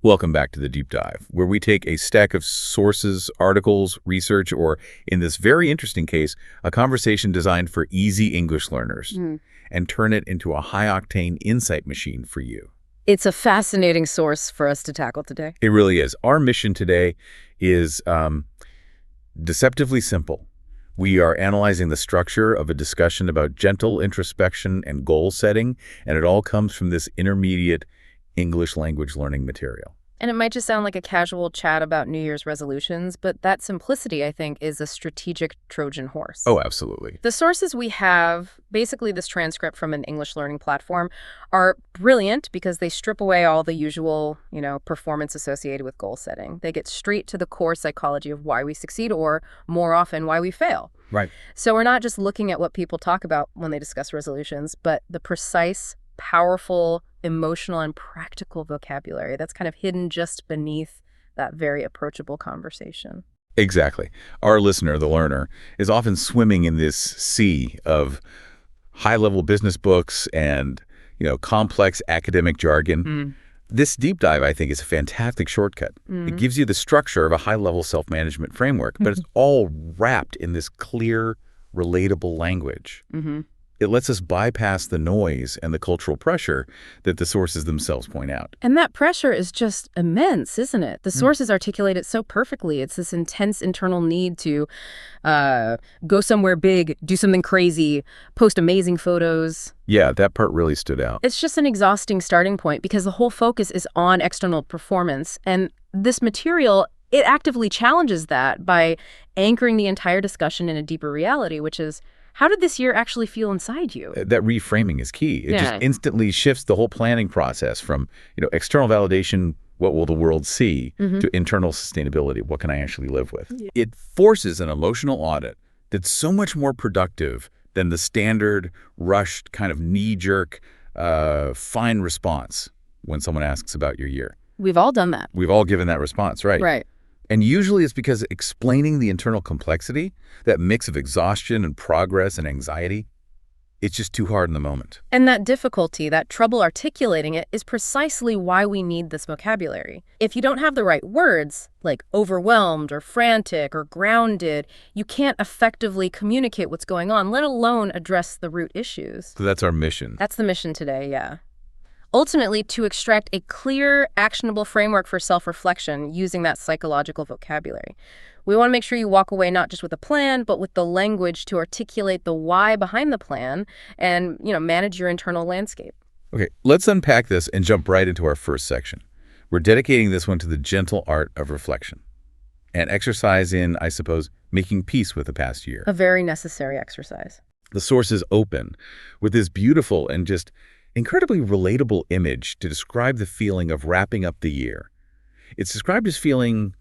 Welcome back to the Deep Dive, where we take a stack of sources, articles, research, or, in this very interesting case, a conversation designed for easy English learners, and turn it into a high-octane insight machine for you. It's a fascinating source for us to tackle today. It really is. Our mission today is deceptively simple. We are analyzing the structure of a discussion about gentle introspection and goal setting, and it all comes from this intermediate English language learning material. And it might just sound like a casual chat about New Year's resolutions, but that simplicity, I think, is a strategic Trojan horse. Oh, absolutely. The sources we have, basically this transcript from an English learning platform, are brilliant because they strip away all the usual, performance associated with goal setting. They get straight to the core psychology of why we succeed or, more often, why we fail. Right. So we're not just looking at what people talk about when they discuss resolutions, but the precise, powerful, emotional, and practical vocabulary that's kind of hidden just beneath that very approachable conversation. Exactly. Our listener, the learner, is often swimming in this sea of high-level business books and, complex academic jargon. This deep dive, I think, is a fantastic shortcut. It gives you the structure of a high-level self-management framework, but it's all wrapped in this clear, relatable language. It lets us bypass the noise and the cultural pressure that the sources themselves point out. And that pressure is just immense, isn't it? The sources articulate it so perfectly. It's this intense internal need to go somewhere big, do something crazy, post amazing photos. Yeah, that part really stood out. It's just an exhausting starting point because the whole focus is on external performance. And this material, it actively challenges that by anchoring the entire discussion in a deeper reality, which is, how did this year actually feel inside you? That reframing is key. It just instantly shifts the whole planning process from, external validation, what will the world see, to internal sustainability, what can I actually live with? It forces an emotional audit that's so much more productive than the standard, rushed, kind of knee-jerk, fine response when someone asks about your year. We've all done that. We've all given that response, right? Right. And usually it's because explaining the internal complexity, that mix of exhaustion and progress and anxiety, it's just too hard in the moment. And that difficulty, that trouble articulating it, is precisely why we need this vocabulary. If you don't have the right words, like overwhelmed or frantic or grounded, you can't effectively communicate what's going on, let alone address the root issues. So that's our mission. That's the mission today, yeah. Ultimately, to extract a clear, actionable framework for self-reflection using that psychological vocabulary. We want to make sure you walk away not just with a plan, but with the language to articulate the why behind the plan and, manage your internal landscape. Okay, let's unpack this and jump right into our first section. We're dedicating this one to the gentle art of reflection, an exercise in, I suppose, making peace with the past year. A very necessary exercise. The source is open with this beautiful and just incredibly relatable image to describe the feeling of wrapping up the year. It's described as feeling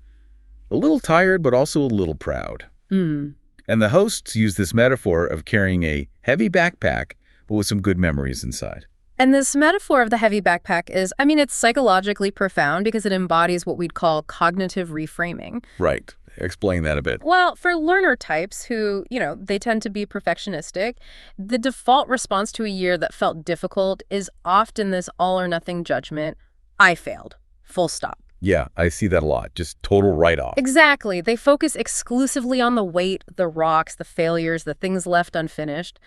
a little tired, but also a little proud. And the hosts use this metaphor of carrying a heavy backpack, but with some good memories inside. And this metaphor of the heavy backpack is, it's psychologically profound because it embodies what we'd call cognitive reframing. Right. Explain that a bit. Well, for learner types who, they tend to be perfectionistic, the default response to a year that felt difficult is often this all-or-nothing judgment. I failed. Full stop. Yeah, I see that a lot. Just total write-off. Exactly. They focus exclusively on the weight, the rocks, the failures, the things left unfinished.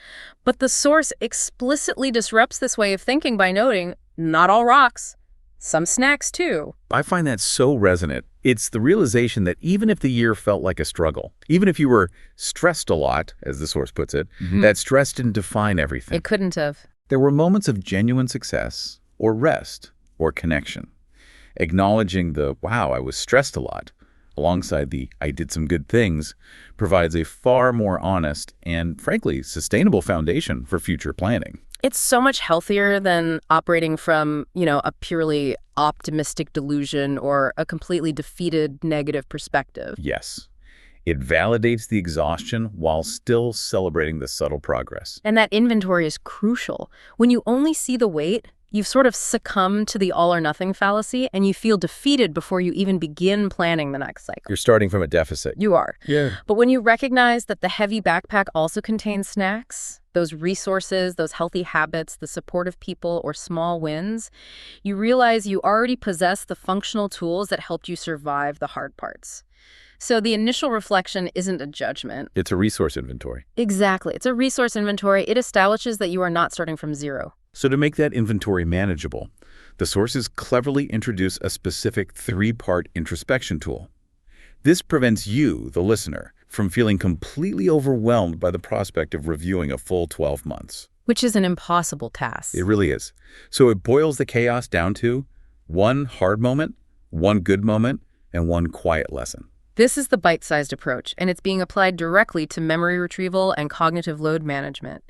But the source explicitly disrupts this way of thinking by noting, not all rocks. Some snacks, too. I find that so resonant. It's the realization that even if the year felt like a struggle, even if you were stressed a lot, as the source puts it, that stress didn't define everything. It couldn't have. There were moments of genuine success or rest or connection. Acknowledging the, wow, I was stressed a lot, alongside the, I did some good things, provides a far more honest and, frankly, sustainable foundation for future planning. It's so much healthier than operating from, a purely optimistic delusion or a completely defeated negative perspective. Yes. It validates the exhaustion while still celebrating the subtle progress. And that inventory is crucial. When you only see the weight, you've sort of succumbed to the all-or-nothing fallacy, and you feel defeated before you even begin planning the next cycle. You're starting from a deficit. You are. Yeah. But when you recognize that the heavy backpack also contains snacks, those resources, those healthy habits, the supportive people, or small wins, you realize you already possess the functional tools that helped you survive the hard parts. So the initial reflection isn't a judgment. It's a resource inventory. Exactly. It's a resource inventory. It establishes that you are not starting from zero. So to make that inventory manageable, the sources cleverly introduce a specific 3-part introspection tool. This prevents you, the listener, from feeling completely overwhelmed by the prospect of reviewing a full 12 months. Which is an impossible task. It really is. So it boils the chaos down to 1 hard moment, 1 good moment, and 1 quiet lesson. This is the bite-sized approach, and it's being applied directly to memory retrieval and cognitive load management.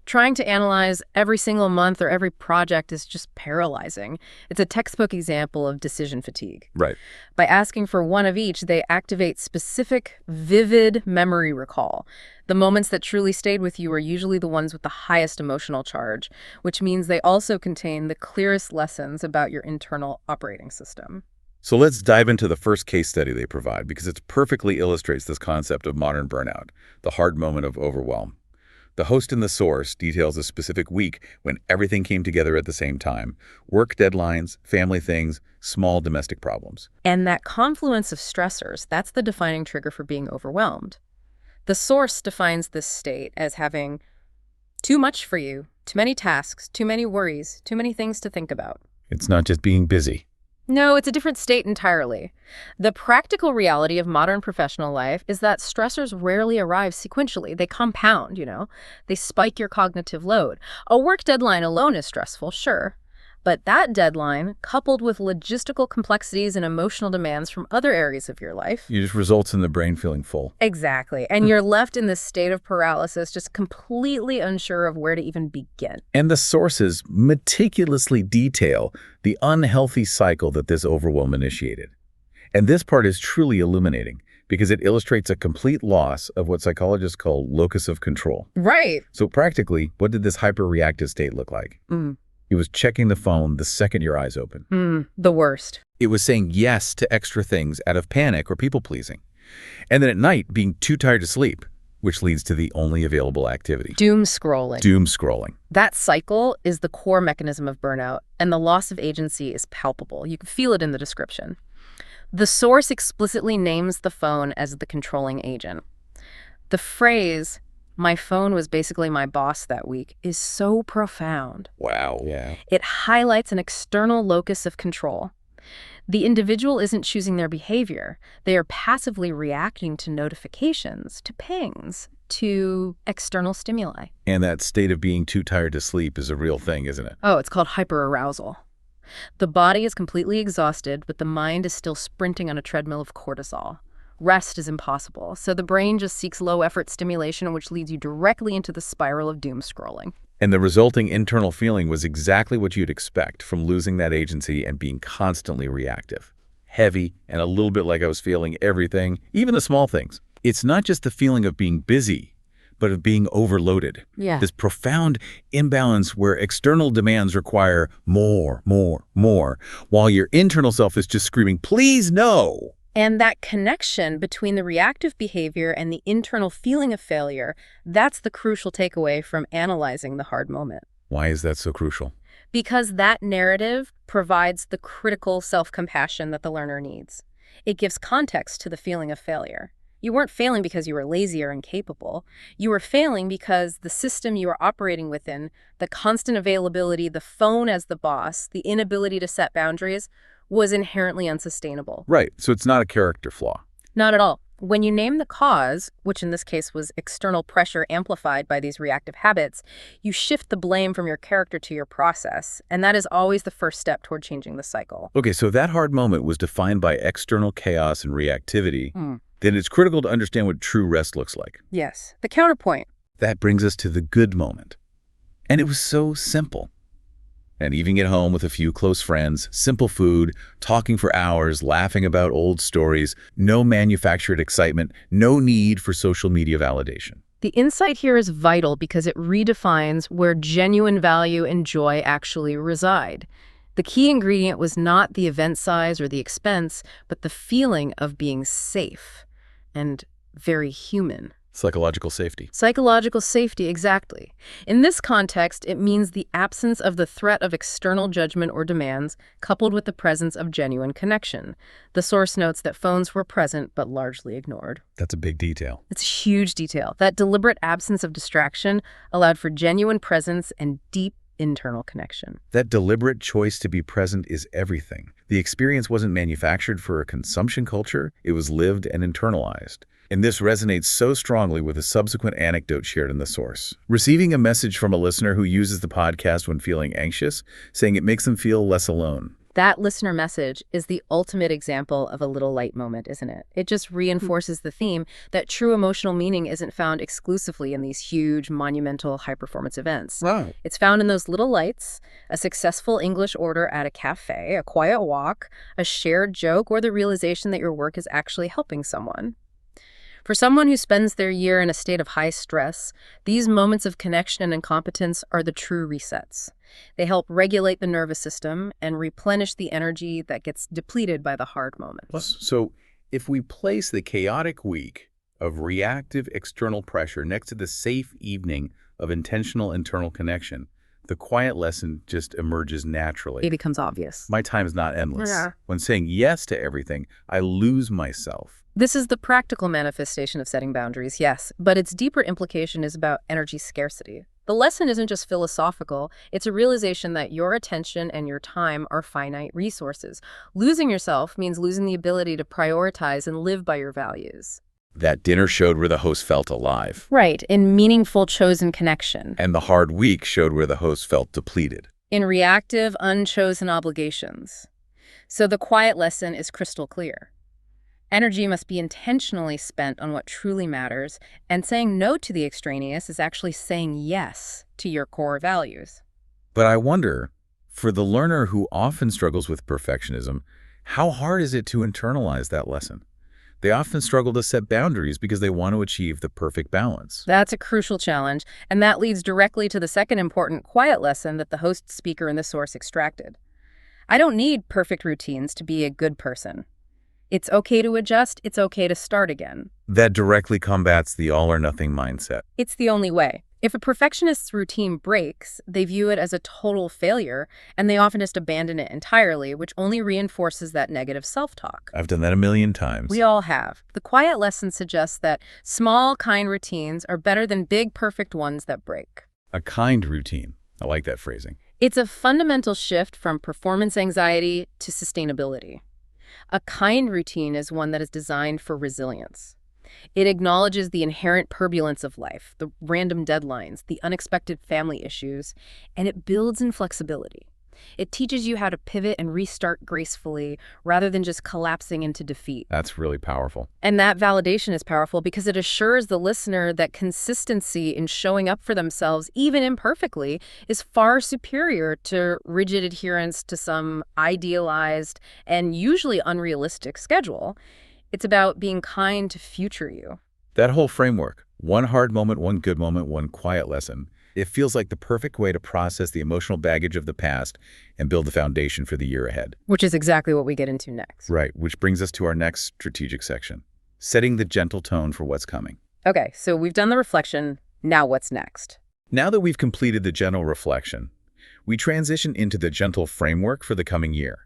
Trying to analyze every single month or every project is just paralyzing. It's a textbook example of decision fatigue. Right. By asking for one of each, they activate specific, vivid memory recall. The moments that truly stayed with you are usually the ones with the highest emotional charge, which means they also contain the clearest lessons about your internal operating system. So let's dive into the first case study they provide, because it perfectly illustrates this concept of modern burnout, the hard moment of overwhelm. The host in the source details a specific week when everything came together at the same time: work deadlines, family things, small domestic problems. And that confluence of stressors, that's the defining trigger for being overwhelmed. The source defines this state as having too much for you, too many tasks, too many worries, too many things to think about. It's not just being busy. No, it's a different state entirely. The practical reality of modern professional life is that stressors rarely arrive sequentially. They compound, They spike your cognitive load. A work deadline alone is stressful, sure. But that deadline, coupled with logistical complexities and emotional demands from other areas of your life... It just results in the brain feeling full. Exactly. And you're left in this state of paralysis, just completely unsure of where to even begin. And the sources meticulously detail the unhealthy cycle that this overwhelm initiated. And this part is truly illuminating, because it illustrates a complete loss of what psychologists call locus of control. Right. So practically, what did this hyper-reactive state look like? It was checking the phone the second your eyes open. The worst. It was saying yes to extra things out of panic or people-pleasing. And then at night, being too tired to sleep, which leads to the only available activity. Doom scrolling. Doom scrolling. That cycle is the core mechanism of burnout, and the loss of agency is palpable. You can feel it in the description. The source explicitly names the phone as the controlling agent. The phrase, "my phone was basically my boss that week," is so profound. Wow. Yeah. It highlights an external locus of control. The individual isn't choosing their behavior. They are passively reacting to notifications, to pings, to external stimuli. And that state of being too tired to sleep is a real thing, isn't it? Oh, it's called hyperarousal. The body is completely exhausted, but the mind is still sprinting on a treadmill of cortisol. Rest is impossible, so the brain just seeks low-effort stimulation, which leads you directly into the spiral of doom scrolling. And the resulting internal feeling was exactly what you'd expect from losing that agency and being constantly reactive. Heavy, and a little bit like I was feeling everything, even the small things. It's not just the feeling of being busy, but of being overloaded. Yeah. This profound imbalance where external demands require more, while your internal self is just screaming, "Please, no!" And that connection between the reactive behavior and the internal feeling of failure, that's the crucial takeaway from analyzing the hard moment. Why is that so crucial? Because that narrative provides the critical self-compassion that the learner needs. It gives context to the feeling of failure. You weren't failing because you were lazy or incapable. You were failing because the system you were operating within, the constant availability, the phone as the boss, the inability to set boundaries, was inherently unsustainable. Right, so it's not a character flaw. Not at all. When you name the cause, which in this case was external pressure amplified by these reactive habits, you shift the blame from your character to your process, and that is always the first step toward changing the cycle. Okay, so that hard moment was defined by external chaos and reactivity. Then it's critical to understand what true rest looks like. Yes. The counterpoint. That brings us to the good moment. And it was so simple. And eating at home with a few close friends, simple food, talking for hours, laughing about old stories, no manufactured excitement, no need for social media validation. The insight here is vital because it redefines where genuine value and joy actually reside. The key ingredient was not the event size or the expense, but the feeling of being safe and very human. Psychological safety. Psychological safety, exactly. In this context, it means the absence of the threat of external judgment or demands, coupled with the presence of genuine connection. The source notes that phones were present but largely ignored. That's a big detail. It's a huge detail. That deliberate absence of distraction allowed for genuine presence and deep internal connection. That deliberate choice to be present is everything. The experience wasn't manufactured for a consumption culture, it was lived and internalized. And this resonates so strongly with a subsequent anecdote shared in the source. Receiving a message from a listener who uses the podcast when feeling anxious, saying it makes them feel less alone. That listener message is the ultimate example of a little light moment, isn't it? It just reinforces the theme that true emotional meaning isn't found exclusively in these huge, monumental, high-performance events. Wow. It's found in those little lights: a successful English order at a cafe, a quiet walk, a shared joke, or the realization that your work is actually helping someone. For someone who spends their year in a state of high stress, these moments of connection and competence are the true resets. They help regulate the nervous system and replenish the energy that gets depleted by the hard moments. So if we place the chaotic week of reactive external pressure next to the safe evening of intentional internal connection, the quiet lesson just emerges naturally. It becomes obvious. My time is not endless. Yeah. When saying yes to everything, I lose myself. This is the practical manifestation of setting boundaries, yes, but its deeper implication is about energy scarcity. The lesson isn't just philosophical, it's a realization that your attention and your time are finite resources. Losing yourself means losing the ability to prioritize and live by your values. That dinner showed where the host felt alive. Right, in meaningful chosen connection. And the hard week showed where the host felt depleted. In reactive, unchosen obligations. So the quiet lesson is crystal clear. Energy must be intentionally spent on what truly matters, and saying no to the extraneous is actually saying yes to your core values. But I wonder, for the learner who often struggles with perfectionism, how hard is it to internalize that lesson? They often struggle to set boundaries because they want to achieve the perfect balance. That's a crucial challenge, and that leads directly to the second important quiet lesson that the host speaker in the source extracted. I don't need perfect routines to be a good person. It's okay to adjust, it's okay to start again. That directly combats the all-or-nothing mindset. It's the only way. If a perfectionist's routine breaks, they view it as a total failure, and they often just abandon it entirely, which only reinforces that negative self-talk. I've done that a million times. We all have. The quiet lesson suggests that small, kind routines are better than big, perfect ones that break. A kind routine. I like that phrasing. It's a fundamental shift from performance anxiety to sustainability. A kind routine is one that is designed for resilience. It acknowledges the inherent turbulence of life, the random deadlines, the unexpected family issues, and it builds in flexibility. It teaches you how to pivot and restart gracefully rather than just collapsing into defeat. That's really powerful. And that validation is powerful because it assures the listener that consistency in showing up for themselves, even imperfectly, is far superior to rigid adherence to some idealized and usually unrealistic schedule. It's about being kind to future you. That whole framework, one hard moment, one good moment, one quiet lesson, it feels like the perfect way to process the emotional baggage of the past and build the foundation for the year ahead. Which is exactly what we get into next. Right, which brings us to our next strategic section, setting the gentle tone for what's coming. Okay, so we've done the reflection. Now what's next? Now that we've completed the gentle reflection, we transition into the gentle framework for the coming year.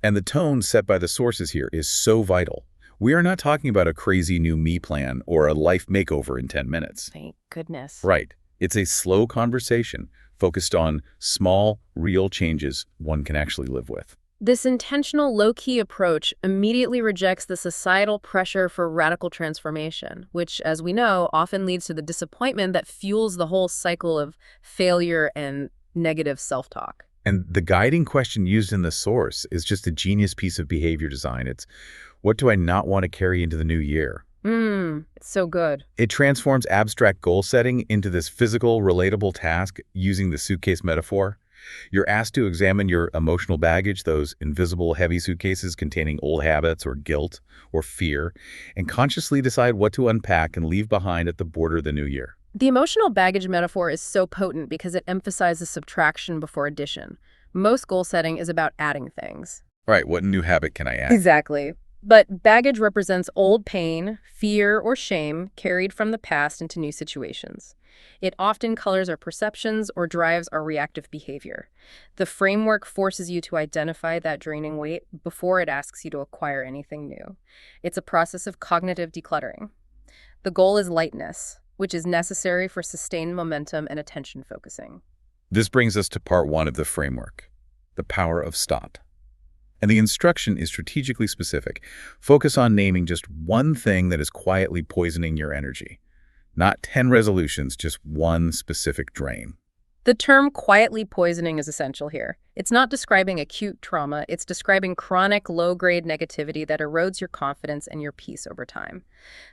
And the tone set by the sources here is so vital. We are not talking about a crazy new me plan or a life makeover in 10 minutes. Thank goodness. Right. It's a slow conversation focused on small, real changes one can actually live with. This intentional, low-key approach immediately rejects the societal pressure for radical transformation, which, as we know, often leads to the disappointment that fuels the whole cycle of failure and negative self-talk. And the guiding question used in the source is just a genius piece of behavior design. It's, what do I not want to carry into the new year? It's so good. It transforms abstract goal setting into this physical, relatable task using the suitcase metaphor. You're asked to examine your emotional baggage, those invisible heavy suitcases containing old habits or guilt or fear, and consciously decide what to unpack and leave behind at the border of the new year. The emotional baggage metaphor is so potent because it emphasizes subtraction before addition. Most goal setting is about adding things. All right, what new habit can I add? Exactly. But baggage represents old pain, fear, or shame carried from the past into new situations. It often colors our perceptions or drives our reactive behavior. The framework forces you to identify that draining weight before it asks you to acquire anything new. It's a process of cognitive decluttering. The goal is lightness, which is necessary for sustained momentum and attention focusing. This brings us to part one of the framework, the power of stop. And the instruction is strategically specific. Focus on naming just one thing that is quietly poisoning your energy. Not 10 resolutions, just one specific drain. The term quietly poisoning is essential here. It's not describing acute trauma, it's describing chronic low-grade negativity that erodes your confidence and your peace over time.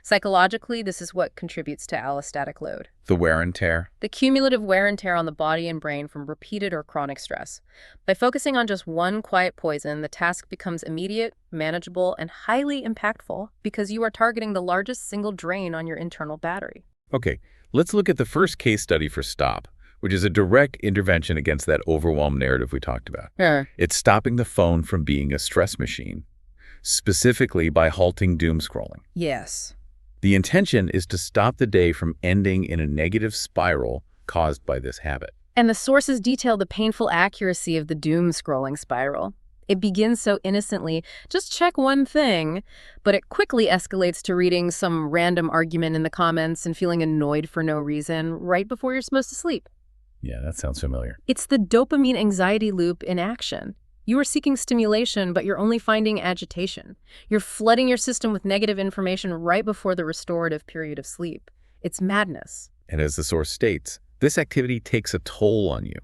Psychologically, this is what contributes to allostatic load. The wear and tear. The cumulative wear and tear on the body and brain from repeated or chronic stress. By focusing on just one quiet poison, the task becomes immediate, manageable, and highly impactful because you are targeting the largest single drain on your internal battery. Okay, let's look at the first case study for stop, which is a direct intervention against that overwhelm narrative we talked about. Yeah. It's stopping the phone from being a stress machine, specifically by halting doom scrolling. Yes. The intention is to stop the day from ending in a negative spiral caused by this habit. And the sources detail the painful accuracy of the doom scrolling spiral. It begins so innocently, just check one thing, but it quickly escalates to reading some random argument in the comments and feeling annoyed for no reason right before you're supposed to sleep. Yeah, that sounds familiar. It's the dopamine anxiety loop in action. You are seeking stimulation, but you're only finding agitation. You're flooding your system with negative information right before the restorative period of sleep. It's madness. And as the source states, this activity takes a toll on you.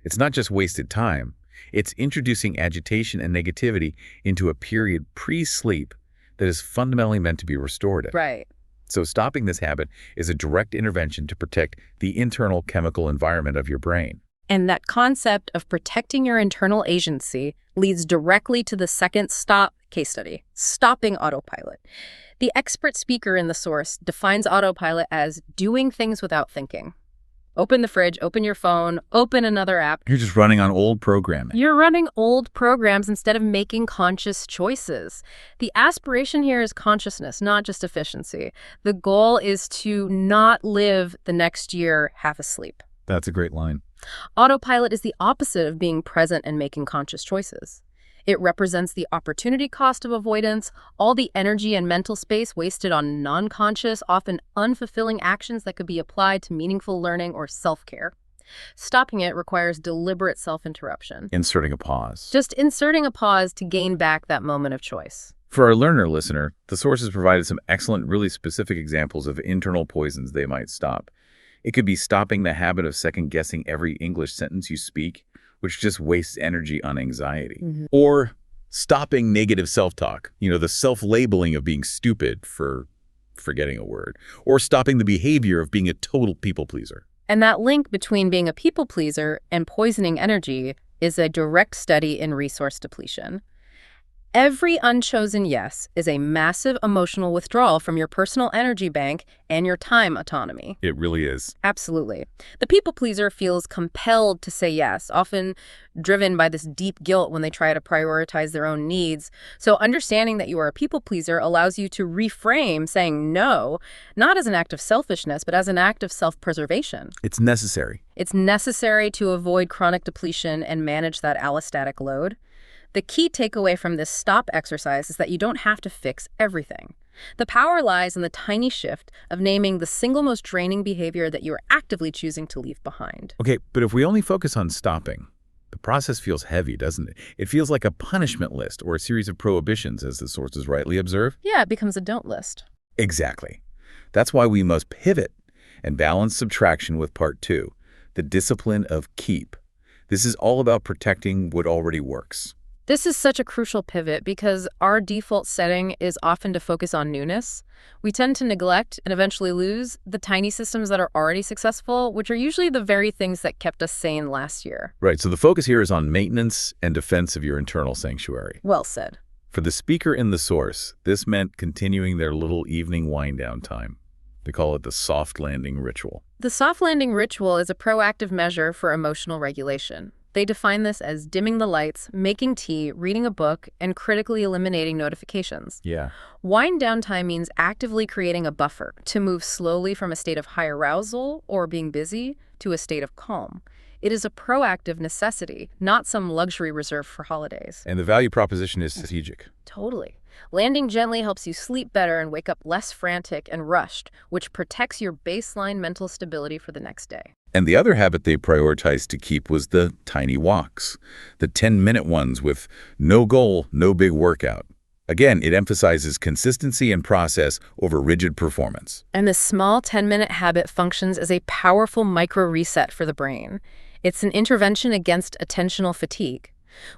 It's not just wasted time. It's introducing agitation and negativity into a period pre-sleep that is fundamentally meant to be restorative. Right. So stopping this habit is a direct intervention to protect the internal chemical environment of your brain. And that concept of protecting your internal agency leads directly to the second stop case study, stopping autopilot. The expert speaker in the source defines autopilot as doing things without thinking. Open the fridge, open your phone, open another app. You're just running on old programming. You're running old programs instead of making conscious choices. The aspiration here is consciousness, not just efficiency. The goal is to not live the next year half asleep. That's a great line. Autopilot is the opposite of being present and making conscious choices. It represents the opportunity cost of avoidance, all the energy and mental space wasted on non-conscious, often unfulfilling actions that could be applied to meaningful learning or self-care. Stopping it requires deliberate self-interruption. Inserting a pause. Just inserting a pause to gain back that moment of choice. For our learner listener, the source has provided some excellent, really specific examples of internal poisons they might stop. It could be stopping the habit of second-guessing every English sentence you speak, which just wastes energy on anxiety. Or stopping negative self-talk, the self-labeling of being stupid for forgetting a word. Or stopping the behavior of being a total people-pleaser. And that link between being a people-pleaser and poisoning energy is a direct study in resource depletion. Every unchosen yes is a massive emotional withdrawal from your personal energy bank and your time autonomy. It really is. Absolutely. The people pleaser feels compelled to say yes, often driven by this deep guilt when they try to prioritize their own needs. So understanding that you are a people pleaser allows you to reframe saying no, not as an act of selfishness, but as an act of self-preservation. It's necessary. It's necessary to avoid chronic depletion and manage that allostatic load. The key takeaway from this stop exercise is that you don't have to fix everything. The power lies in the tiny shift of naming the single most draining behavior that you are actively choosing to leave behind. Okay, but if we only focus on stopping, the process feels heavy, doesn't it? It feels like a punishment list or a series of prohibitions, as the sources rightly observe. Yeah, it becomes a don't list. Exactly. That's why we must pivot and balance subtraction with part two, the discipline of keep. This is all about protecting what already works. This is such a crucial pivot because our default setting is often to focus on newness. We tend to neglect and eventually lose the tiny systems that are already successful, which are usually the very things that kept us sane last year. Right, so the focus here is on maintenance and defense of your internal sanctuary. Well said. For the speaker in the source, this meant continuing their little evening wind-down time. They call it the soft landing ritual. The soft landing ritual is a proactive measure for emotional regulation. They define this as dimming the lights, making tea, reading a book, and critically eliminating notifications. Yeah. Wind down time means actively creating a buffer to move slowly from a state of high arousal or being busy to a state of calm. It is a proactive necessity, not some luxury reserved for holidays. And the value proposition is strategic. Totally. Landing gently helps you sleep better and wake up less frantic and rushed, which protects your baseline mental stability for the next day. And the other habit they prioritized to keep was the tiny walks, the 10-minute ones with no goal, no big workout. Again, it emphasizes consistency and process over rigid performance. And this small 10-minute habit functions as a powerful micro-reset for the brain. It's an intervention against attentional fatigue.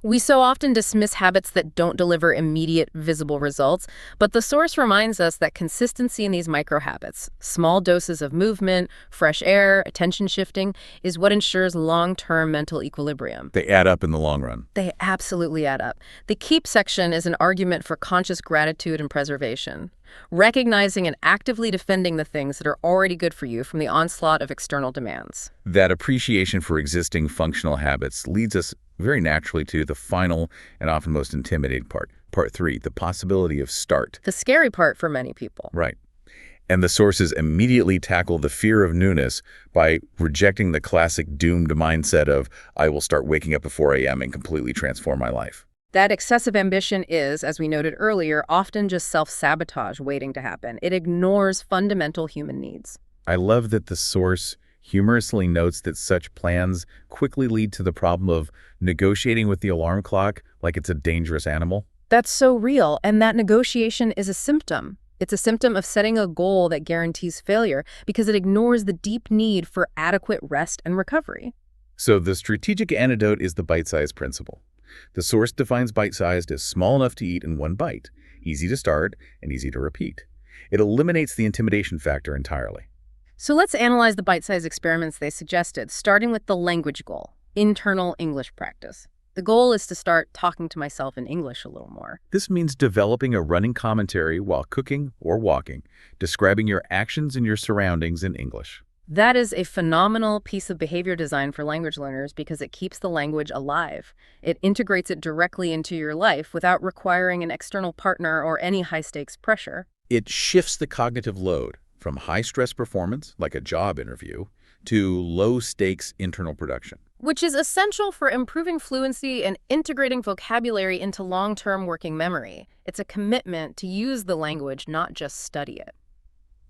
We so often dismiss habits that don't deliver immediate, visible results, but the source reminds us that consistency in these micro-habits, small doses of movement, fresh air, attention shifting, is what ensures long-term mental equilibrium. They add up in the long run. They absolutely add up. The keep section is an argument for conscious gratitude and preservation, recognizing and actively defending the things that are already good for you from the onslaught of external demands. That appreciation for existing functional habits leads us very naturally to the final and often most intimidating part. Part 3, the possibility of start. The scary part for many people. Right. And the sources immediately tackle the fear of newness by rejecting the classic doomed mindset of, I will start waking up at 4 a.m. and completely transform my life. That excessive ambition is, as we noted earlier, often just self-sabotage waiting to happen. It ignores fundamental human needs. I love that the source humorously notes that such plans quickly lead to the problem of negotiating with the alarm clock like it's a dangerous animal. That's so real, and that negotiation is a symptom. It's a symptom of setting a goal that guarantees failure because it ignores the deep need for adequate rest and recovery. So the strategic antidote is the bite-sized principle. The source defines bite-sized as small enough to eat in one bite, easy to start, and easy to repeat. It eliminates the intimidation factor entirely. So let's analyze the bite-sized experiments they suggested, starting with the language goal, internal English practice. The goal is to start talking to myself in English a little more. This means developing a running commentary while cooking or walking, describing your actions and your surroundings in English. That is a phenomenal piece of behavior design for language learners because it keeps the language alive. It integrates it directly into your life without requiring an external partner or any high-stakes pressure. It shifts the cognitive load from high-stress performance, like a job interview, to low-stakes internal production. Which is essential for improving fluency and integrating vocabulary into long-term working memory. It's a commitment to use the language, not just study it.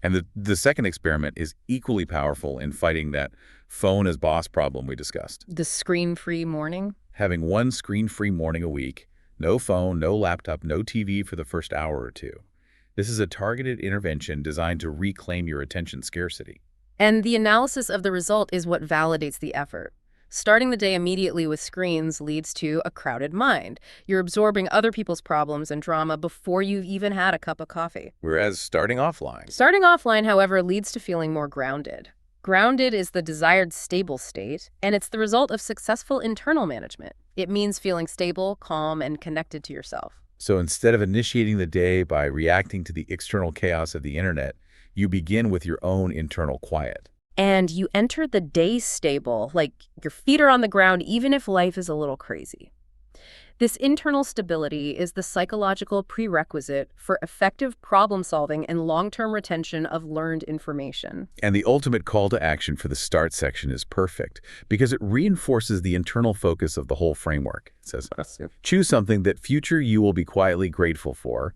And the second experiment is equally powerful in fighting that phone as boss problem we discussed. The screen-free morning? Having one screen-free morning a week, no phone, no laptop, no TV for the first hour or two. This is a targeted intervention designed to reclaim your attention scarcity. And the analysis of the result is what validates the effort. Starting the day immediately with screens leads to a crowded mind. You're absorbing other people's problems and drama before you've even had a cup of coffee. Whereas starting offline. Starting offline, however, leads to feeling more grounded. Grounded is the desired stable state, and it's the result of successful internal management. It means feeling stable, calm, and connected to yourself. So instead of initiating the day by reacting to the external chaos of the internet, you begin with your own internal quiet. And you enter the day stable, like your feet are on the ground even if life is a little crazy. This internal stability is the psychological prerequisite for effective problem solving and long-term retention of learned information. And the ultimate call to action for the start section is perfect because it reinforces the internal focus of the whole framework. It says, choose something that future you will be quietly grateful for,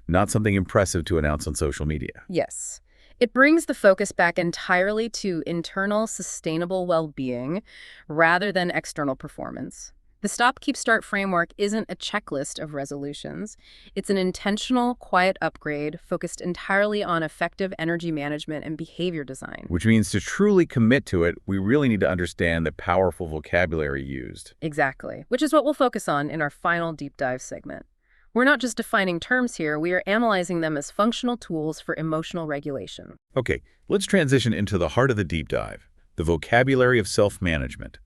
not something impressive to announce on social media. Yes. It brings the focus back entirely to internal, sustainable well-being rather than external performance. The Stop, Keep, Start framework isn't a checklist of resolutions. It's an intentional, quiet upgrade focused entirely on effective energy management and behavior design. Which means to truly commit to it, we really need to understand the powerful vocabulary used. Exactly, which is what we'll focus on in our final deep dive segment. We're not just defining terms here, we are analyzing them as functional tools for emotional regulation. Okay, let's transition into the heart of the deep dive, the vocabulary of self-management.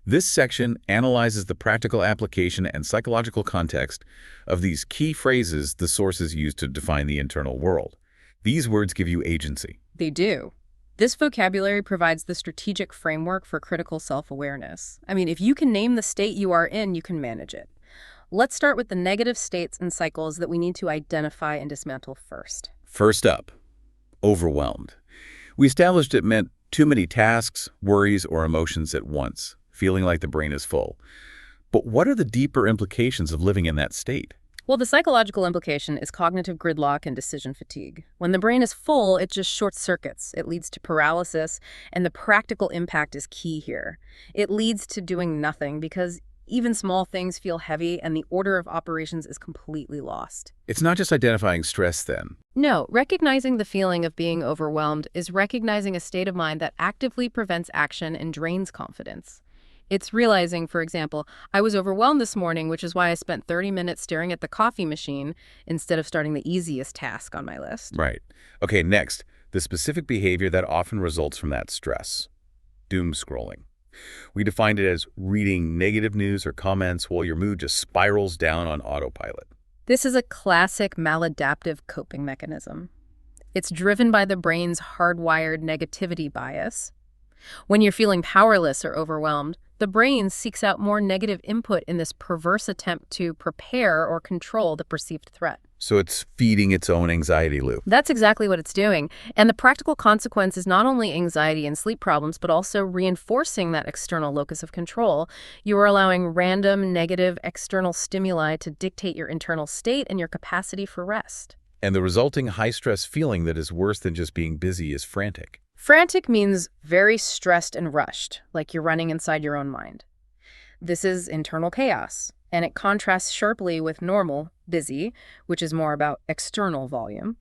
This section analyzes the practical application and psychological context of these key phrases the sources use to define the internal world. These words give you agency. They do. This vocabulary provides the strategic framework for critical self-awareness. I mean, if you can name the state you are in, you can manage it. Let's start with the negative states and cycles that we need to identify and dismantle first. First up, overwhelmed. We established it meant too many tasks, worries, or emotions at once, feeling like the brain is full. But what are the deeper implications of living in that state? Well, the psychological implication is cognitive gridlock and decision fatigue. When the brain is full, it just short circuits. It leads to paralysis, and the practical impact is key here. It leads to doing nothing because even small things feel heavy and the order of operations is completely lost. It's not just identifying stress then. No, recognizing the feeling of being overwhelmed is recognizing a state of mind that actively prevents action and drains confidence. It's realizing, for example, I was overwhelmed this morning, which is why I spent 30 minutes staring at the coffee machine instead of starting the easiest task on my list. Right. Okay, next, the specific behavior that often results from that stress. Doom scrolling. We defined it as reading negative news or comments while your mood just spirals down on autopilot. This is a classic maladaptive coping mechanism. It's driven by the brain's hardwired negativity bias. When you're feeling powerless or overwhelmed, the brain seeks out more negative input in this perverse attempt to prepare or control the perceived threat. So it's feeding its own anxiety loop. That's exactly what it's doing. And the practical consequence is not only anxiety and sleep problems, but also reinforcing that external locus of control. You are allowing random, negative, external stimuli to dictate your internal state and your capacity for rest. And the resulting high-stress feeling that is worse than just being busy is frantic. Frantic means very stressed and rushed, like you're running inside your own mind. This is internal chaos, and it contrasts sharply with normal, busy, which is more about external volume.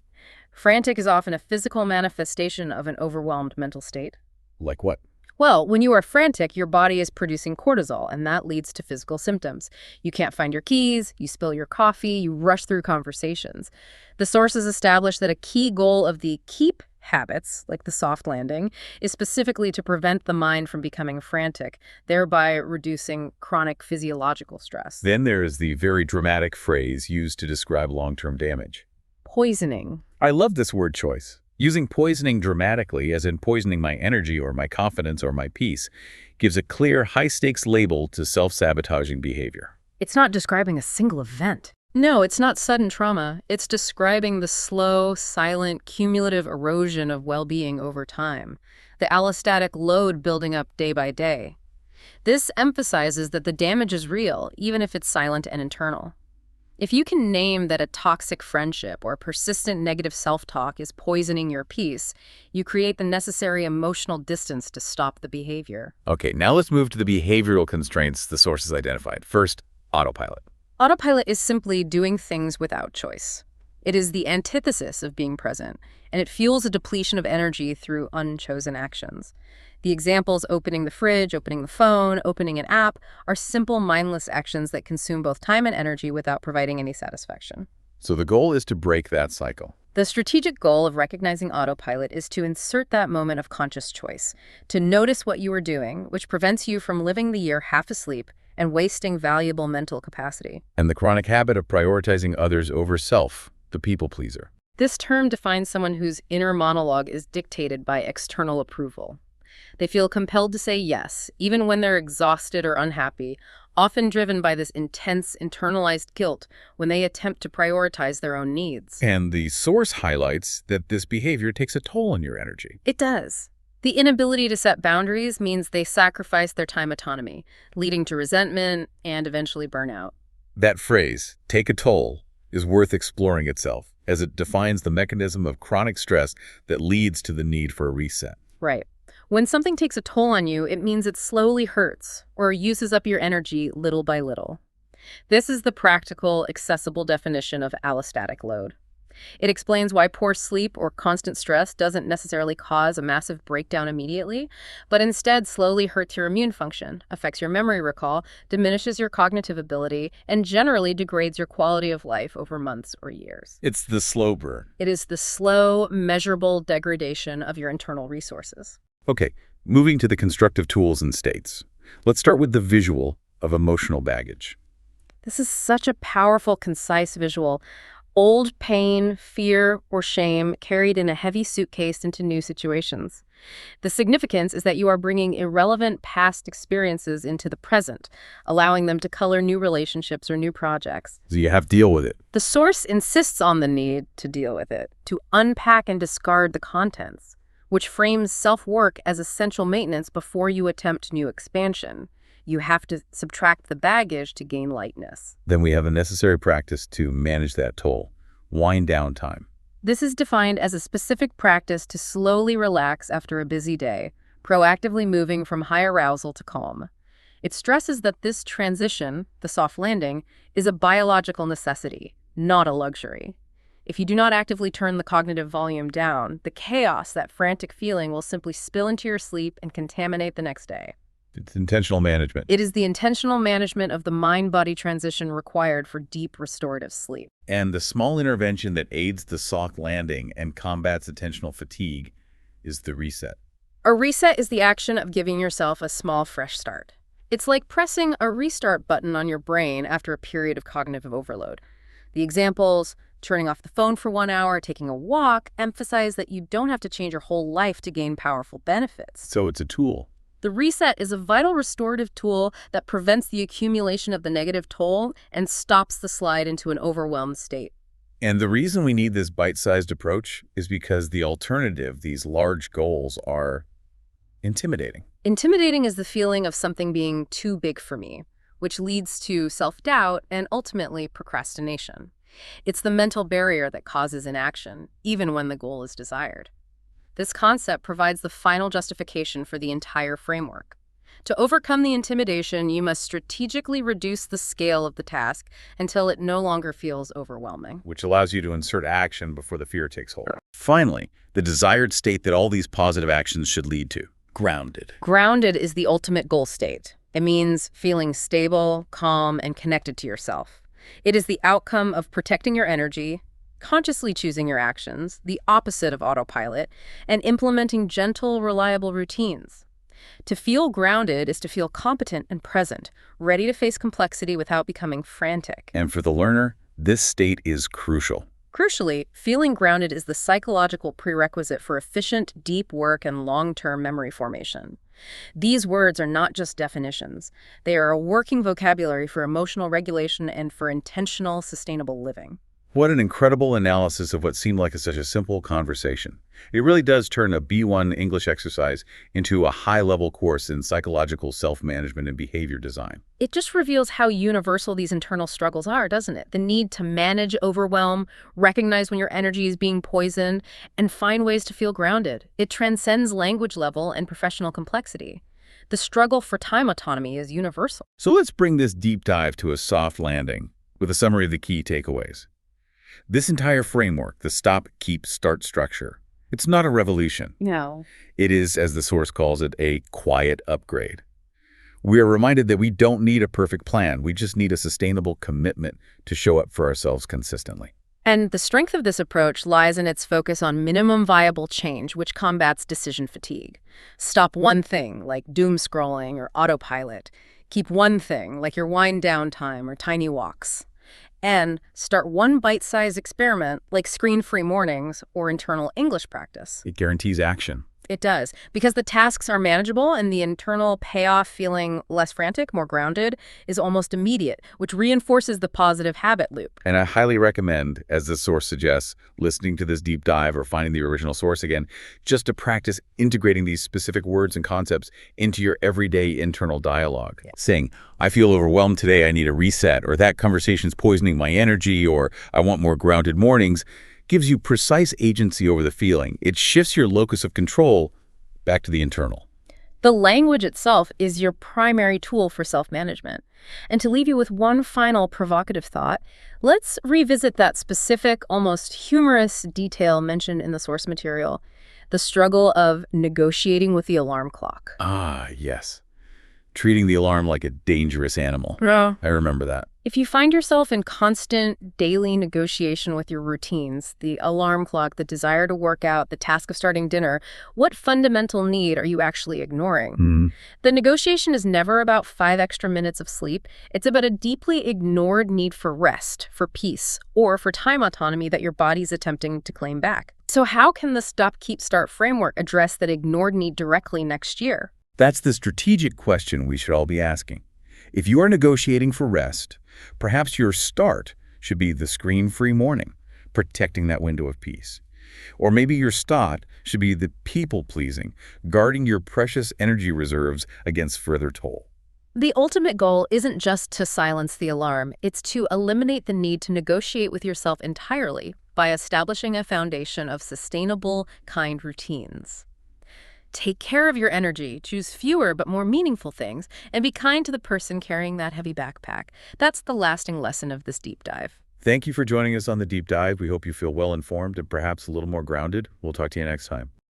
Frantic is often a physical manifestation of an overwhelmed mental state. Like what? Well, when you are frantic, your body is producing cortisol, and that leads to physical symptoms. You can't find your keys, you spill your coffee, you rush through conversations. The sources establish that a key goal of the keep habits, like the soft landing, is specifically to prevent the mind from becoming frantic, thereby reducing chronic physiological stress. Then there is the very dramatic phrase used to describe long-term damage. Poisoning. I love this word choice. Using poisoning dramatically, as in poisoning my energy or my confidence or my peace, gives a clear, high-stakes label to self-sabotaging behavior. It's not describing a single event. No, it's not sudden trauma. It's describing the slow, silent, cumulative erosion of well-being over time, the allostatic load building up day by day. This emphasizes that the damage is real, even if it's silent and internal. If you can name that a toxic friendship or persistent negative self-talk is poisoning your peace, you create the necessary emotional distance to stop the behavior. Okay, now let's move to the behavioral constraints the sources identified. First, autopilot. Autopilot is simply doing things without choice. It is the antithesis of being present, and it fuels a depletion of energy through unchosen actions. The examples, opening the fridge, opening the phone, opening an app, are simple, mindless actions that consume both time and energy without providing any satisfaction. So the goal is to break that cycle. The strategic goal of recognizing autopilot is to insert that moment of conscious choice, to notice what you are doing, which prevents you from living the year half asleep and wasting valuable mental capacity. And the chronic habit of prioritizing others over self, the people pleaser. This term defines someone whose inner monologue is dictated by external approval. They feel compelled to say yes, even when they're exhausted or unhappy, often driven by this intense internalized guilt when they attempt to prioritize their own needs. And the source highlights that this behavior takes a toll on your energy. It does. The inability to set boundaries means they sacrifice their time autonomy, leading to resentment and eventually burnout. That phrase, take a toll, is worth exploring itself, as it defines the mechanism of chronic stress that leads to the need for a reset. Right. When something takes a toll on you, it means it slowly hurts or uses up your energy little by little. This is the practical, accessible definition of allostatic load. It explains why poor sleep or constant stress doesn't necessarily cause a massive breakdown immediately, but instead slowly hurts your immune function, affects your memory recall, diminishes your cognitive ability, and generally degrades your quality of life over months or years. It's the slow burn. It is the slow, measurable degradation of your internal resources. Okay, moving to the constructive tools and states. Let's start with the visual of emotional baggage. This is such a powerful, concise visual. Old pain, fear, or shame carried in a heavy suitcase into new situations. The significance is that you are bringing irrelevant past experiences into the present, allowing them to color new relationships or new projects. So you have to deal with it. The source insists on the need to deal with it, to unpack and discard the contents, which frames self-work as essential maintenance before you attempt new expansion. You have to subtract the baggage to gain lightness. Then we have a necessary practice to manage that toll. Wind down time. This is defined as a specific practice to slowly relax after a busy day, proactively moving from high arousal to calm. It stresses that this transition, the soft landing, is a biological necessity, not a luxury. If you do not actively turn the cognitive volume down, the chaos, that frantic feeling, will simply spill into your sleep and contaminate the next day. It's intentional management. It is the intentional management of the mind-body transition required for deep restorative sleep. And the small intervention that aids the soft landing and combats attentional fatigue is the reset. A reset is the action of giving yourself a small, fresh start. It's like pressing a restart button on your brain after a period of cognitive overload. The examples, turning off the phone for 1 hour, taking a walk, emphasize that you don't have to change your whole life to gain powerful benefits. So it's a tool. The reset is a vital restorative tool that prevents the accumulation of the negative toll and stops the slide into an overwhelmed state. And the reason we need this bite-sized approach is because the alternative, these large goals, are intimidating. Intimidating is the feeling of something being too big for me, which leads to self-doubt and ultimately procrastination. It's the mental barrier that causes inaction, even when the goal is desired. This concept provides the final justification for the entire framework. To overcome the intimidation, you must strategically reduce the scale of the task until it no longer feels overwhelming. Which allows you to insert action before the fear takes hold. Finally, the desired state that all these positive actions should lead to. Grounded. Grounded is the ultimate goal state. It means feeling stable, calm, and connected to yourself. It is the outcome of protecting your energy, consciously choosing your actions, the opposite of autopilot, and implementing gentle, reliable routines. To feel grounded is to feel competent and present, ready to face complexity without becoming frantic. And for the learner, this state is crucial. Crucially, feeling grounded is the psychological prerequisite for efficient, deep work and long-term memory formation. These words are not just definitions. They are a working vocabulary for emotional regulation and for intentional, sustainable living. What an incredible analysis of what seemed like such a simple conversation. It really does turn a B1 English exercise into a high-level course in psychological self-management and behavior design. It just reveals how universal these internal struggles are, doesn't it? The need to manage overwhelm, recognize when your energy is being poisoned, and find ways to feel grounded. It transcends language level and professional complexity. The struggle for time autonomy is universal. So let's bring this deep dive to a soft landing with a summary of the key takeaways. This entire framework, the stop, keep, start structure, it's not a revolution. No. It is, as the source calls it, a quiet upgrade. We are reminded that we don't need a perfect plan. We just need a sustainable commitment to show up for ourselves consistently. And the strength of this approach lies in its focus on minimum viable change, which combats decision fatigue. Stop one thing, like doom scrolling or autopilot. Keep one thing, like your wind down time or tiny walks. And start one bite-sized experiment like screen-free mornings or internal English practice. It guarantees action. It does, because the tasks are manageable and the internal payoff, feeling less frantic, more grounded, is almost immediate, which reinforces the positive habit loop. And I highly recommend, as the source suggests, listening to this deep dive or finding the original source again, just to practice integrating these specific words and concepts into your everyday internal dialogue. Yeah. Saying, I feel overwhelmed today, I need a reset, or that conversation's poisoning my energy, or I want more grounded mornings, gives you precise agency over the feeling. It shifts your locus of control back to the internal. The language itself is your primary tool for self-management. And to leave you with one final provocative thought, let's revisit that specific, almost humorous detail mentioned in the source material, the struggle of negotiating with the alarm clock. Ah, yes. treating the alarm like a dangerous animal. Yeah. I remember that. If you find yourself in constant daily negotiation with your routines, the alarm clock, the desire to work out, the task of starting dinner, what fundamental need are you actually ignoring? The negotiation is never about 5 extra minutes of sleep. It's about a deeply ignored need for rest, for peace, or for time autonomy that your body's attempting to claim back. So how can the Stop, Keep, Start framework address that ignored need directly next year? That's the strategic question we should all be asking. If you are negotiating for rest, perhaps your start should be the screen-free morning, protecting that window of peace. Or maybe your start should be the people-pleasing, guarding your precious energy reserves against further toll. The ultimate goal isn't just to silence the alarm, it's to eliminate the need to negotiate with yourself entirely by establishing a foundation of sustainable, kind routines. Take care of your energy, choose fewer but more meaningful things, and be kind to the person carrying that heavy backpack. That's the lasting lesson of this deep dive. Thank you for joining us on the Deep Dive. We hope you feel well informed and perhaps a little more grounded. We'll talk to you next time.